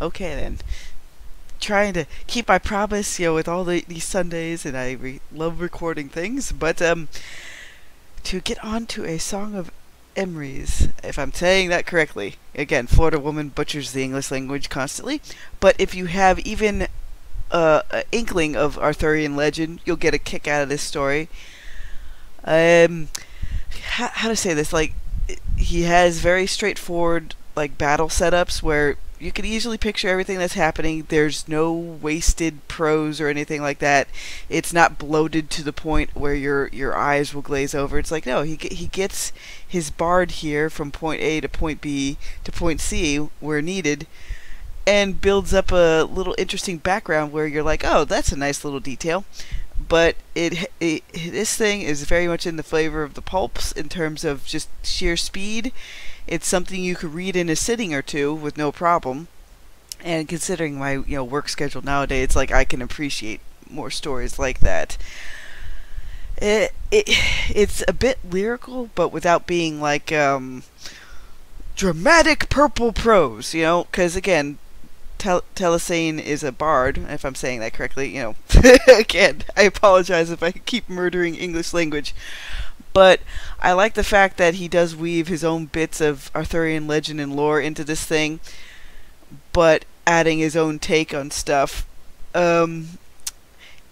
Okay then. Trying to keep my promise, with all these Sundays, and I love recording things. But to get on to a Song of Emrys, if I'm saying that correctly. Again, Florida woman butchers the English language constantly. But if you have even an inkling of Arthurian legend, you'll get a kick out of this story. How to say this? Like, he has very straightforward like battle setups where you can easily picture everything that's happening. There's no wasted prose or anything like that. It's not bloated to the point where your eyes will glaze over. It's like, no, he gets his bard here from point A to point B to point C where needed, and builds up a little interesting background where you're like, oh, that's a nice little detail. But this thing is very much in the flavor of the pulps in terms of just sheer speed. It's something you could read in a sitting or two with no problem. And considering my work schedule nowadays, it's like I can appreciate more stories like that. It's a bit lyrical, but without being like dramatic purple prose, because again, Telesane is a bard, if I'm saying that correctly. Again, I apologize if I keep murdering English language. But I like the fact that he does weave his own bits of Arthurian legend and lore into this thing, but adding his own take on stuff. And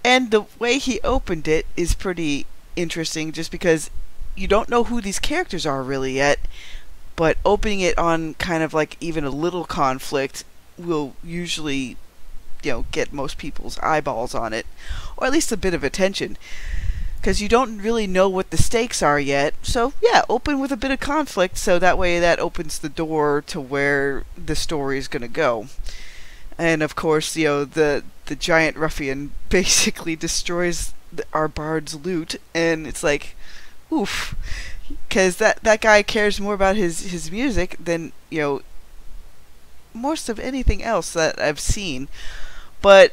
the way he opened it is pretty interesting, just because you don't know who these characters are really yet, but opening it on kind of like even a little conflict will usually, get most people's eyeballs on it, or at least a bit of attention. Because you don't really know what the stakes are yet. So, yeah, open with a bit of conflict, so that way that opens the door to where the story is going to go. And, of course, the giant ruffian basically destroys our bard's loot, and it's like, oof. Because that guy cares more about his music than, most of anything else that I've seen. But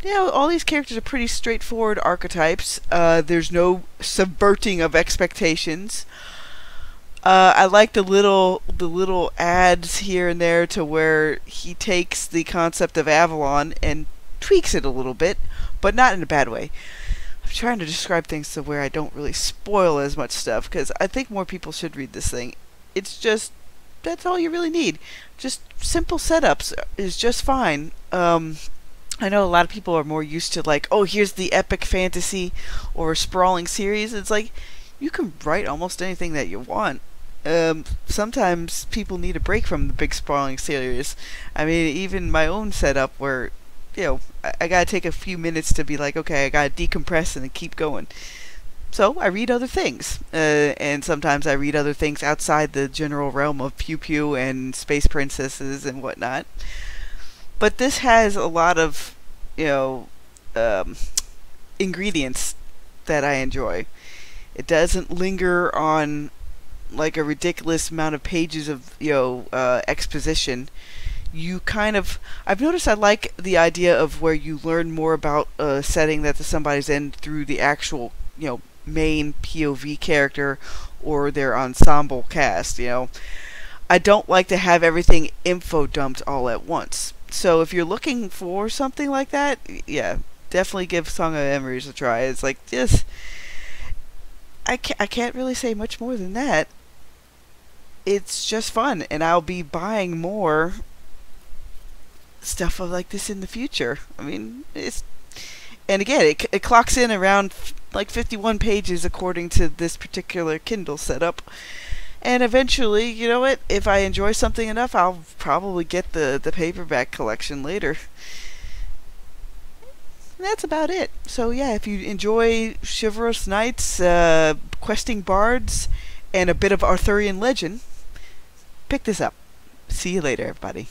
all these characters are pretty straightforward archetypes. There's no subverting of expectations. I like the little ads here and there to where he takes the concept of Avalon and tweaks it a little bit, but not in a bad way. I'm trying to describe things to where I don't really spoil as much stuff, because I think more people should read this thing. It's just, that's all you really need. Just simple setups is just fine. I know a lot of people are more used to like, oh, here's the epic fantasy or sprawling series. It's like, you can write almost anything that you want. Sometimes people need a break from the big sprawling series. I mean, even my own setup where, I gotta take a few minutes to be like, okay, I gotta decompress and then keep going. So I read other things, and sometimes I read other things outside the general realm of pew pew and space princesses and whatnot. But this has a lot of, ingredients that I enjoy. It doesn't linger on like a ridiculous amount of pages of, exposition. I've noticed I like the idea of where you learn more about a setting that somebody's in through the actual, main POV character or their ensemble cast, I don't like to have everything info dumped all at once. So if you're looking for something like that, yeah, definitely give Song of Emrys a try. It's like, just, I can't really say much more than that. It's just fun, and I'll be buying more stuff like this in the future. I mean, and again, it clocks in around like 51 pages according to this particular Kindle setup. And eventually, if I enjoy something enough, I'll probably get the paperback collection later. And that's about it. So yeah, if you enjoy chivalrous knights, questing bards, and a bit of Arthurian legend, pick this up. See you later, everybody.